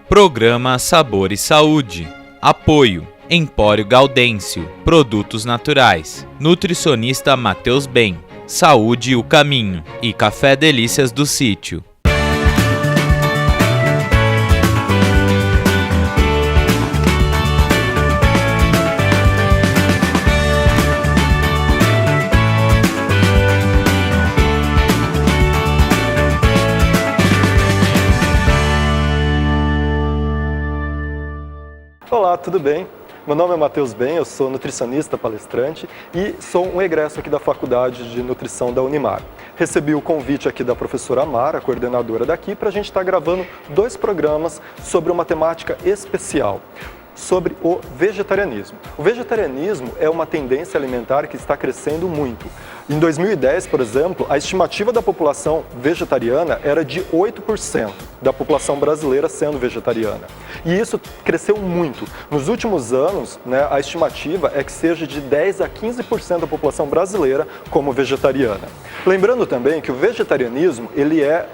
Programa Sabor e Saúde. Apoio: Empório Gaudêncio, Produtos Naturais, Nutricionista Matheus Bem, Saúde o Caminho e Café Delícias do Sítio. Olá, tudo bem? Meu nome é Matheus Bem, eu sou nutricionista palestrante e sou um egresso aqui da Faculdade de Nutrição da Unimar. Recebi o convite aqui da professora Mara, coordenadora daqui, para a gente estar gravando 2 programas sobre uma temática especial, sobre o vegetarianismo. O vegetarianismo é uma tendência alimentar que está crescendo muito. Em 2010, por exemplo, a estimativa da população vegetariana era de 8% da população brasileira sendo vegetariana. E isso cresceu muito. Nos últimos anos, a estimativa é que seja de 10 a 15% da população brasileira como vegetariana. Lembrando também que o vegetarianismo ele é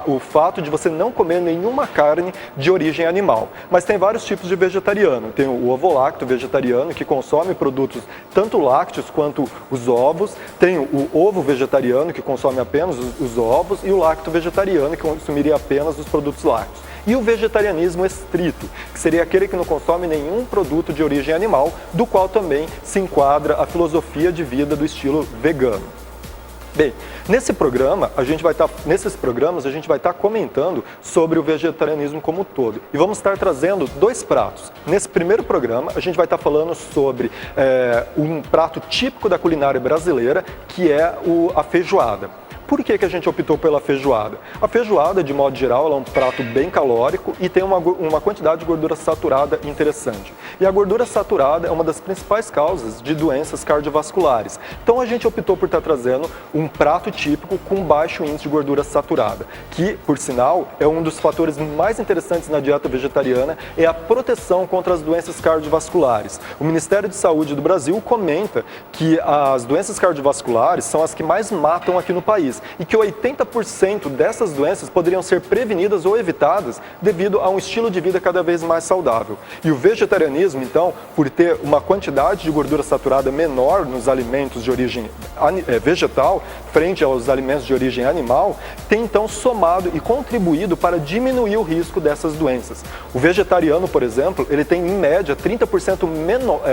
o fato de você não comer nenhuma carne de origem animal. Mas tem vários tipos de vegetariano. Tem o ovo-lacto vegetariano, que consome produtos tanto lácteos quanto os ovos. Tem o ovo vegetariano, que consome apenas os ovos. E o lacto vegetariano, que consumiria apenas os produtos lácteos. E o vegetarianismo estrito, que seria aquele que não consome nenhum produto de origem animal, do qual também se enquadra a filosofia de vida do estilo vegano. Bem, nesses programas a gente vai estar comentando sobre o vegetarianismo como um todo. E vamos estar trazendo 2 pratos. Nesse primeiro programa, a gente vai estar falando sobre um prato típico da culinária brasileira, que é a feijoada. Por que a gente optou pela feijoada? A feijoada, de modo geral, ela é um prato bem calórico e tem uma quantidade de gordura saturada interessante. E a gordura saturada é uma das principais causas de doenças cardiovasculares. Então a gente optou por estar trazendo um prato típico com baixo índice de gordura saturada, que, por sinal, é um dos fatores mais interessantes na dieta vegetariana, é a proteção contra as doenças cardiovasculares. O Ministério de Saúde do Brasil comenta que as doenças cardiovasculares são as que mais matam aqui no país, e que 80% dessas doenças poderiam ser prevenidas ou evitadas devido a um estilo de vida cada vez mais saudável. E o vegetarianismo, então, por ter uma quantidade de gordura saturada menor nos alimentos de origem vegetal, frente aos alimentos de origem animal, tem então somado e contribuído para diminuir o risco dessas doenças. O vegetariano, por exemplo, ele tem em média 30%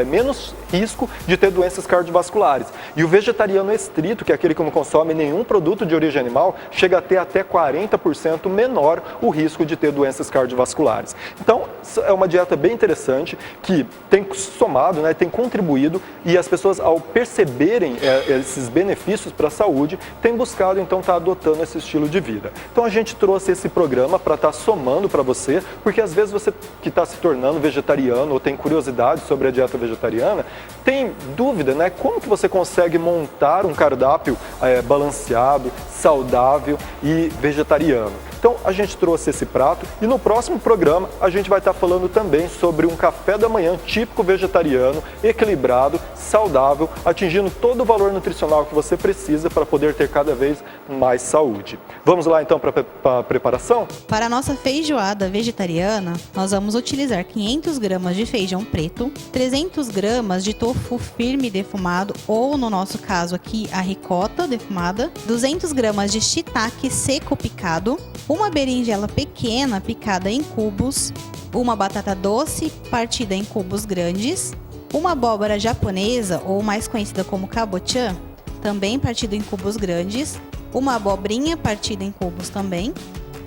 menos risco de ter doenças cardiovasculares. E o vegetariano estrito, que é aquele que não consome nenhum produto de origem animal, chega a ter até 40% menor o risco de ter doenças cardiovasculares. Então, é uma dieta bem interessante que tem somado, tem contribuído, e as pessoas, ao perceberem esses benefícios para a saúde, têm buscado, então, estar adotando esse estilo de vida. Então, a gente trouxe esse programa para estar somando para você, porque às vezes você que está se tornando vegetariano ou tem curiosidade sobre a dieta vegetariana, tem dúvida, como que você consegue montar um cardápio balanceado, saudável e vegetariano. Então a gente trouxe esse prato e no próximo programa a gente vai estar falando também sobre um café da manhã típico vegetariano, equilibrado, saudável, atingindo todo o valor nutricional que você precisa para poder ter cada vez mais saúde. Vamos lá então para a preparação? Para a nossa feijoada vegetariana, nós vamos utilizar 500 gramas de feijão preto, 300 gramas de tofu firme defumado, ou no nosso caso aqui a ricota defumada, 200 gramas de shiitake seco picado, uma berinjela pequena picada em cubos, uma batata doce partida em cubos grandes, uma abóbora japonesa, ou mais conhecida como kabocha, também partida em cubos grandes, uma abobrinha partida em cubos também,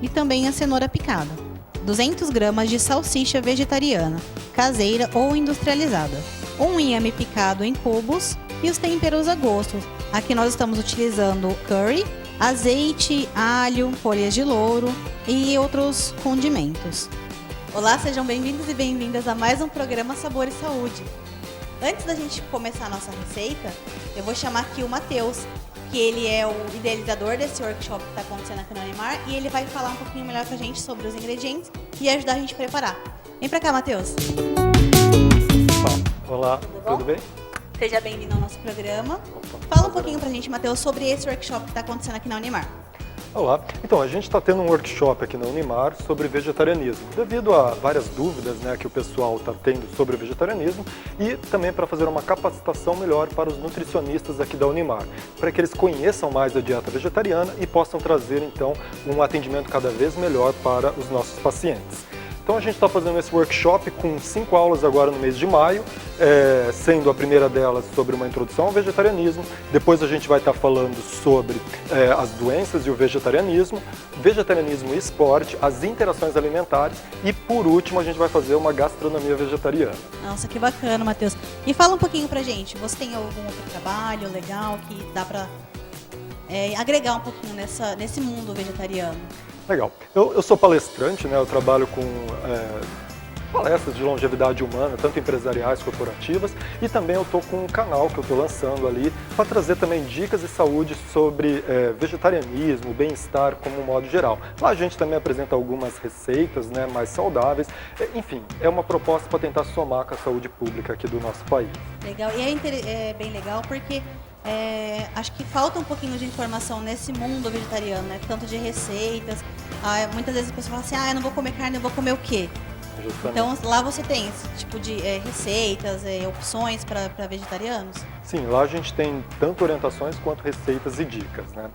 e também a cenoura picada, 200 gramas de salsicha vegetariana, caseira ou industrializada, um inhame picado em cubos e os temperos a gosto. Aqui nós estamos utilizando curry, azeite, alho, folhas de louro e outros condimentos. Olá, sejam bem-vindos e bem-vindas a mais um programa Sabor e Saúde. Antes da gente começar a nossa receita, eu vou chamar aqui o Matheus, que ele é o idealizador desse workshop que está acontecendo aqui no Unimar, e ele vai falar um pouquinho melhor pra gente sobre os ingredientes e ajudar a gente a preparar. Vem pra cá, Matheus. Olá, tudo bem? Seja bem-vindo ao nosso programa. Fala um pouquinho pra gente, Matheus, sobre esse workshop que está acontecendo aqui na Unimar. Olá, então a gente está tendo um workshop aqui na Unimar sobre vegetarianismo, devido a várias dúvidas, né, que o pessoal está tendo sobre o vegetarianismo e também para fazer uma capacitação melhor para os nutricionistas aqui da Unimar, para que eles conheçam mais a dieta vegetariana e possam trazer então um atendimento cada vez melhor para os nossos pacientes. Então a gente está fazendo esse workshop com 5 aulas agora no mês de maio, sendo a primeira delas sobre uma introdução ao vegetarianismo, depois a gente vai estar falando sobre as doenças e o vegetarianismo e esporte, as interações alimentares e por último a gente vai fazer uma gastronomia vegetariana. Nossa, que bacana, Matheus. E fala um pouquinho pra gente, você tem algum outro trabalho legal que dá pra agregar um pouquinho nesse mundo vegetariano? Legal. Eu sou palestrante, né? Eu trabalho com palestras de longevidade humana, tanto empresariais, corporativas, e também eu estou com um canal que eu estou lançando ali para trazer também dicas de saúde sobre vegetarianismo, bem-estar como um modo geral. Lá a gente também apresenta algumas receitas, né, mais saudáveis, enfim, é uma proposta para tentar somar com a saúde pública aqui do nosso país. Legal, e é bem legal porque acho que falta um pouquinho de informação nesse mundo vegetariano, né? Tanto de receitas. Muitas vezes a pessoa fala assim, eu não vou comer carne, eu vou comer o quê? Justamente. Então lá você tem esse tipo de receitas, opções para vegetarianos? Sim, lá a gente tem tanto orientações quanto receitas e dicas, né?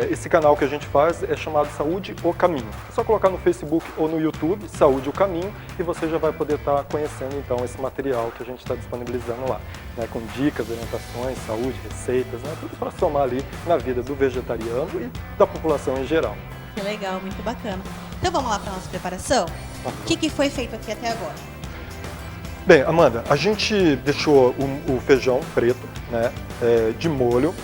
Esse canal que a gente faz é chamado Saúde o Caminho. É só colocar no Facebook ou no YouTube, Saúde o Caminho, e você já vai poder estar conhecendo então esse material que a gente está disponibilizando lá, né? Com dicas, orientações, saúde, receitas, né? Tudo para somar ali na vida do vegetariano e da população em geral. Que legal, muito bacana. Então vamos lá para a nossa preparação? O que foi feito aqui até agora? Bem, Amanda, a gente deixou o feijão preto, né, de molho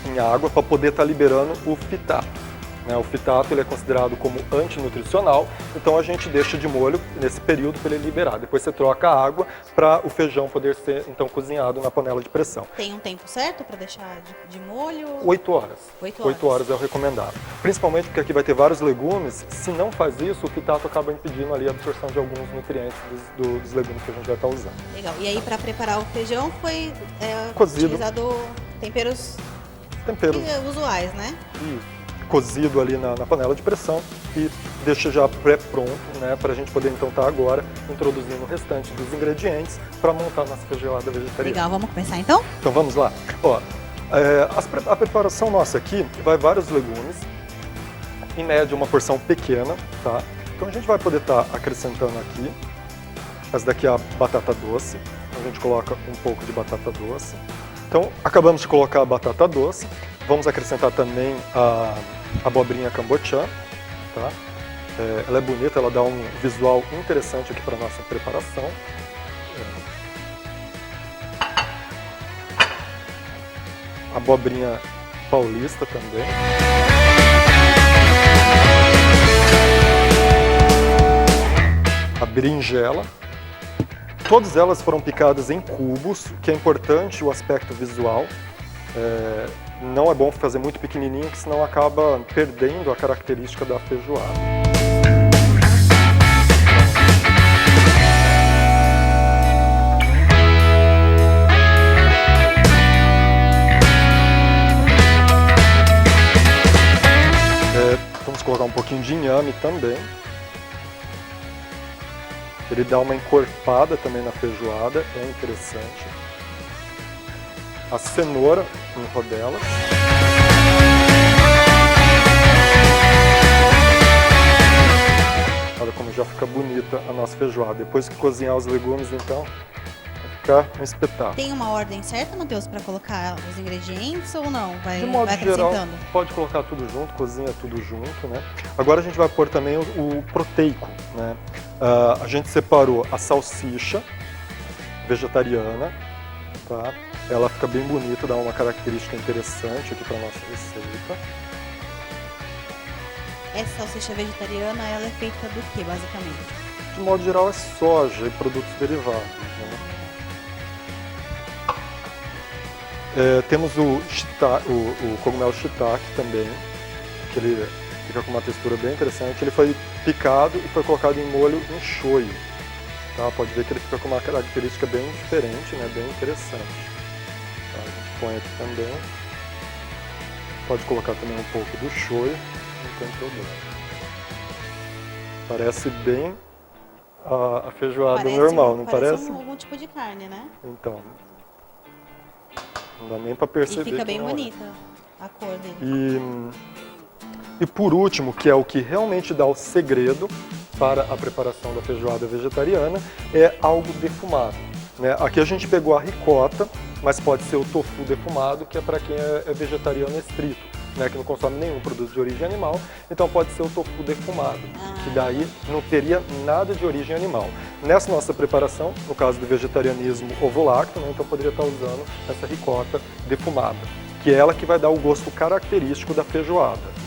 em água para poder estar liberando o fitato. Né? O fitato ele é considerado como antinutricional, então a gente deixa de molho nesse período para ele liberar. Depois você troca a água para o feijão poder ser então cozinhado na panela de pressão. Tem um tempo certo para deixar de molho? 8 horas. 8 horas é o recomendado. Principalmente porque aqui vai ter vários legumes, se não faz isso, o fitato acaba impedindo ali a absorção de alguns nutrientes dos legumes que a gente vai estar usando. Legal. E aí para preparar o feijão foi cozido. Utilizado temperos usuais, né? Isso. Cozido ali na panela de pressão e deixa já pré-pronto, né, para a gente poder então estar agora introduzindo o restante dos ingredientes para montar nossa feijoada vegetariana. Legal, vamos começar então? Então vamos lá. Ó, a preparação nossa aqui vai vários legumes, em média uma porção pequena, tá? Então a gente vai poder estar acrescentando aqui, essa daqui é a batata doce, então a gente coloca um pouco de batata doce. Então acabamos de colocar a batata doce, vamos acrescentar também a abobrinha cambotiã, tá? Ela é bonita, ela dá um visual interessante aqui para a nossa preparação. Abobrinha paulista também. A berinjela. Todas elas foram picadas em cubos, que é importante o aspecto visual. Não é bom fazer muito pequenininho, que senão acaba perdendo a característica da feijoada. Vamos colocar um pouquinho de inhame também. Ele dá uma encorpada também na feijoada, é interessante. A cenoura em rodelas. Olha como já fica bonita a nossa feijoada. Depois que cozinhar os legumes, então, vai ficar um espetáculo. Tem uma ordem certa, Matheus, para colocar os ingredientes ou não? De modo geral, pode colocar tudo junto, cozinha tudo junto, né? Agora a gente vai pôr também o proteico, né? A gente separou a salsicha vegetariana, tá? Ela fica bem bonita, dá uma característica interessante aqui para nossa receita. Essa salsicha vegetariana, ela é feita do que, basicamente? De modo geral, é soja e produtos derivados, né? Temos o cogumelo shiitake também, que ele fica com uma textura bem interessante. Ele foi picado e foi colocado em molho em shoyu. Tá? Pode ver que ele fica com uma característica bem diferente, né? Bem interessante. Tá? A gente põe aqui também. Pode colocar também um pouco do shoyu. não tem problema. Parece bem a feijoada normal, não parece? Algum tipo de carne, né? Então, não dá nem para perceber. E fica bem não bonita a cor dele. E por último, que é o que realmente dá o segredo para a preparação da feijoada vegetariana, é algo defumado, né? Aqui a gente pegou a ricota, mas pode ser o tofu defumado, que é para quem é vegetariano estrito, né? Que não consome nenhum produto de origem animal, então pode ser o tofu defumado, que daí não teria nada de origem animal. Nessa nossa preparação, no caso do vegetarianismo ovo-lacto, né? Então poderia estar usando essa ricota defumada, que é ela que vai dar o gosto característico da feijoada.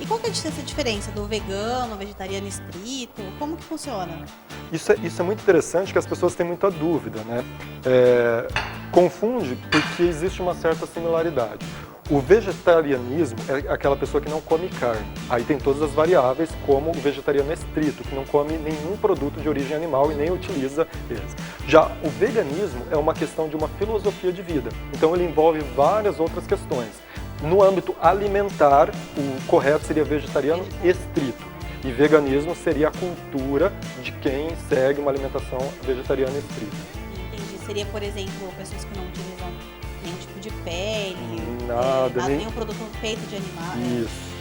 E qual que é essa diferença do vegano, vegetariano estrito? Como que funciona? Isso é muito interessante, que as pessoas têm muita dúvida, né? Confunde porque existe uma certa similaridade. O vegetarianismo é aquela pessoa que não come carne. Aí tem todas as variáveis, como o vegetariano estrito, que não come nenhum produto de origem animal e nem utiliza eles. Já o veganismo é uma questão de uma filosofia de vida. Então ele envolve várias outras questões. No âmbito alimentar, o correto seria vegetariano estrito. E veganismo seria a cultura de quem segue uma alimentação vegetariana estrita. Entendi. Seria, por exemplo, pessoas que não utilizam nenhum tipo de pele, nenhum produto feito de animal,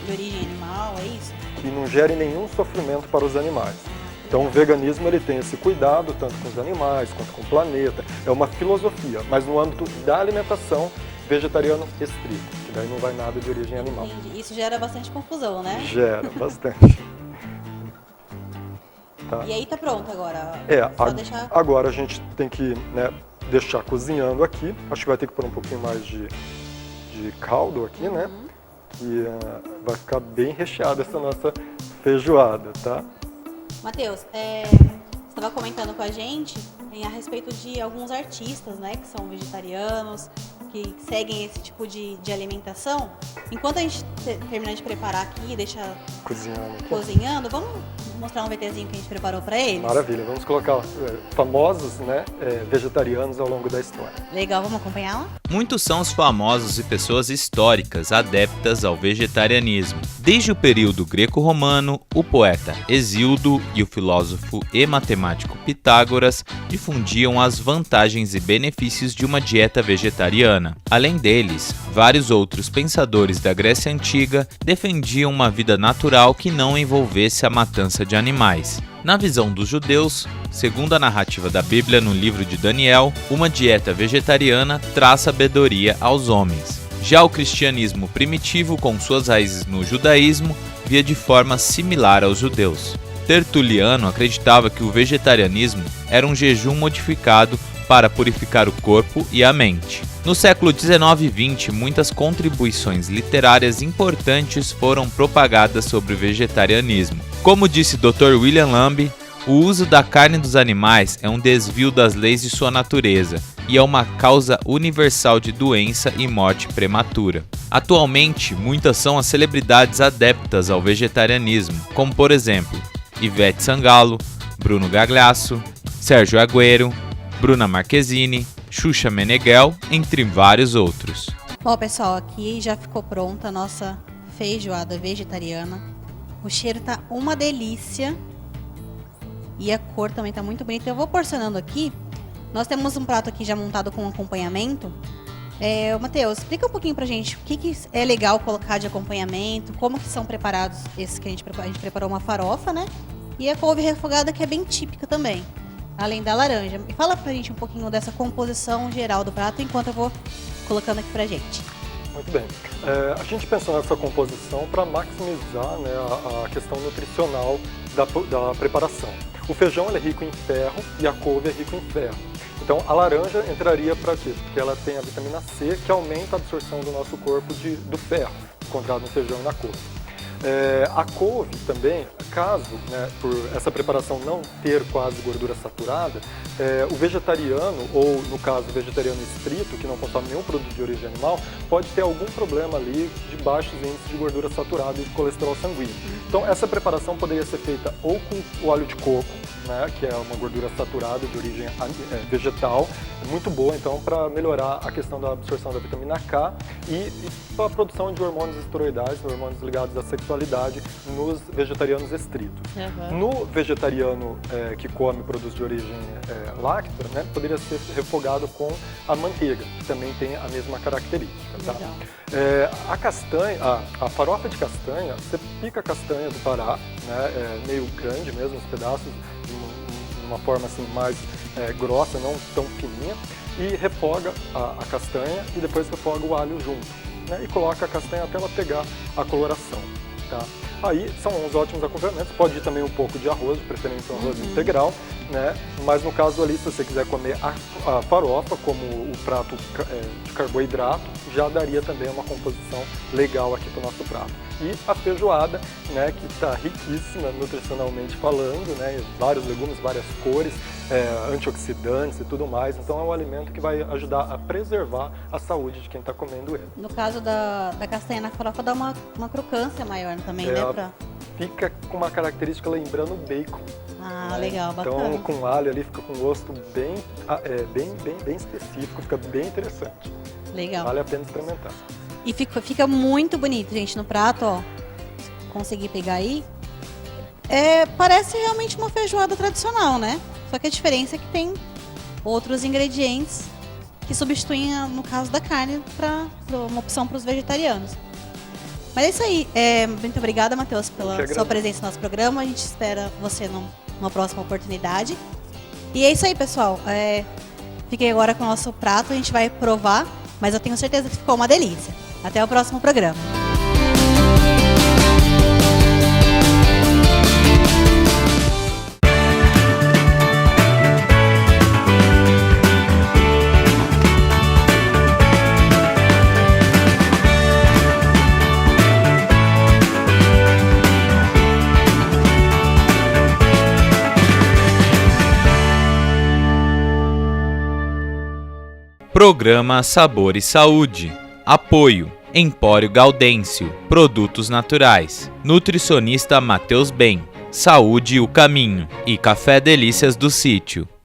de origem animal, é isso? Que não gere nenhum sofrimento para os animais. Então o veganismo ele tem esse cuidado tanto com os animais quanto com o planeta. É uma filosofia, mas no âmbito da alimentação, vegetariano estrito, que daí não vai nada de origem animal. Entendi. Isso gera bastante confusão, né? Gera bastante. Tá. E aí tá pronto agora? Deixar... Agora a gente tem que, né, deixar cozinhando aqui. Acho que vai ter que pôr um pouquinho mais de caldo aqui, né? E vai ficar bem recheada essa nossa feijoada, tá? Matheus, você estava comentando com a gente a respeito de alguns artistas, né, que são vegetarianos, que seguem esse tipo de alimentação. Enquanto a gente terminar de preparar aqui e deixar cozinhando, vamos mostrar um VTzinho que a gente preparou para eles? Maravilha, vamos colocar famosos, né, vegetarianos ao longo da história. Legal, vamos acompanhar lá? Muitos são os famosos e pessoas históricas adeptas ao vegetarianismo. Desde o período greco-romano, o poeta Hesíodo e o filósofo e matemático Pitágoras difundiam as vantagens e benefícios de uma dieta vegetariana. Além deles, vários outros pensadores da Grécia Antiga defendiam uma vida natural que não envolvesse a matança de animais. Na visão dos judeus, segundo a narrativa da Bíblia no livro de Daniel, uma dieta vegetariana traz sabedoria aos homens. Já o cristianismo primitivo, com suas raízes no judaísmo, via de forma similar aos judeus. Tertuliano acreditava que o vegetarianismo era um jejum modificado para purificar o corpo e a mente. No século 19 e XX, muitas contribuições literárias importantes foram propagadas sobre o vegetarianismo. Como disse Dr. William Lambe, o uso da carne dos animais é um desvio das leis de sua natureza e é uma causa universal de doença e morte prematura. Atualmente, muitas são as celebridades adeptas ao vegetarianismo, como por exemplo, Ivete Sangalo, Bruno Gagliasso, Sérgio Agüero, Bruna Marquezine, Xuxa Meneghel, entre vários outros. Bom, pessoal, aqui já ficou pronta a nossa feijoada vegetariana. O cheiro tá uma delícia e a cor também tá muito bonita. Eu vou porcionando aqui. Nós temos um prato aqui já montado com acompanhamento. Matheus, explica um pouquinho pra gente o que é legal colocar de acompanhamento, como que são preparados esses que a gente preparou uma farofa, né? E a couve refogada, que é bem típica também, além da laranja. E fala pra gente um pouquinho dessa composição geral do prato, enquanto eu vou colocando aqui pra gente. Muito bem. A gente pensou nessa composição para maximizar, né, a questão nutricional da preparação. O feijão é rico em ferro e a couve é rico em ferro. Então a laranja entraria para quê? Porque ela tem a vitamina C, que aumenta a absorção do nosso corpo do ferro, encontrado no feijão e na couve. A couve também, caso, né, por essa preparação não ter quase gordura saturada, O vegetariano, ou no caso vegetariano estrito, que não consome nenhum produto de origem animal, pode ter algum problema ali de baixos índices de gordura saturada e de colesterol sanguíneo. Então essa preparação poderia ser feita ou com o óleo de coco, né, que é uma gordura saturada de origem vegetal, muito boa então para melhorar a questão da absorção da vitamina K e para a produção de hormônios esteroidais, hormônios ligados à sexualidade nos vegetarianos estritos. No vegetariano que come produtos de origem láctea, né, poderia ser refogado com a manteiga, que também tem a mesma característica. Tá? A castanha, a farofa de castanha, você pica a castanha do Pará, né, meio grande mesmo, os pedaços, de uma forma assim mais grossa, não tão fininha, e refoga a castanha e depois refoga o alho junto, né, e coloca a castanha até ela pegar a coloração. Tá? Aí são uns ótimos acompanhamentos, pode ir também um pouco de arroz, de preferência um arroz integral, né? Mas no caso ali, se você quiser comer a farofa como o prato de carboidrato, já daria também uma composição legal aqui para o nosso prato. E a feijoada, né, que está riquíssima nutricionalmente falando, né, vários legumes, várias cores, antioxidantes e tudo mais, então é um alimento que vai ajudar a preservar a saúde de quem está comendo ele. No caso da castanha na farofa dá uma crocância maior também, né? Fica com uma característica lembrando bacon. Ah, legal, bacana. Então com alho ali fica com um gosto bem específico, fica bem interessante. Legal. Vale a pena experimentar. E fica muito bonito, gente, no prato, ó. Consegui pegar aí. Parece realmente uma feijoada tradicional, né? Só que a diferença é que tem outros ingredientes que substituem, no caso da carne, para uma opção para os vegetarianos. Mas é isso aí. Muito obrigada, Matheus, pela sua presença no nosso programa. A gente espera você numa próxima oportunidade. E é isso aí, pessoal. Fiquem agora com o nosso prato, a gente vai provar, mas eu tenho certeza que ficou uma delícia. Até o próximo programa. Programa Sabor e Saúde. Apoio: Empório Gaudêncio, Produtos Naturais, Nutricionista Matheus Bem, Saúde o Caminho e Café Delícias do Sítio.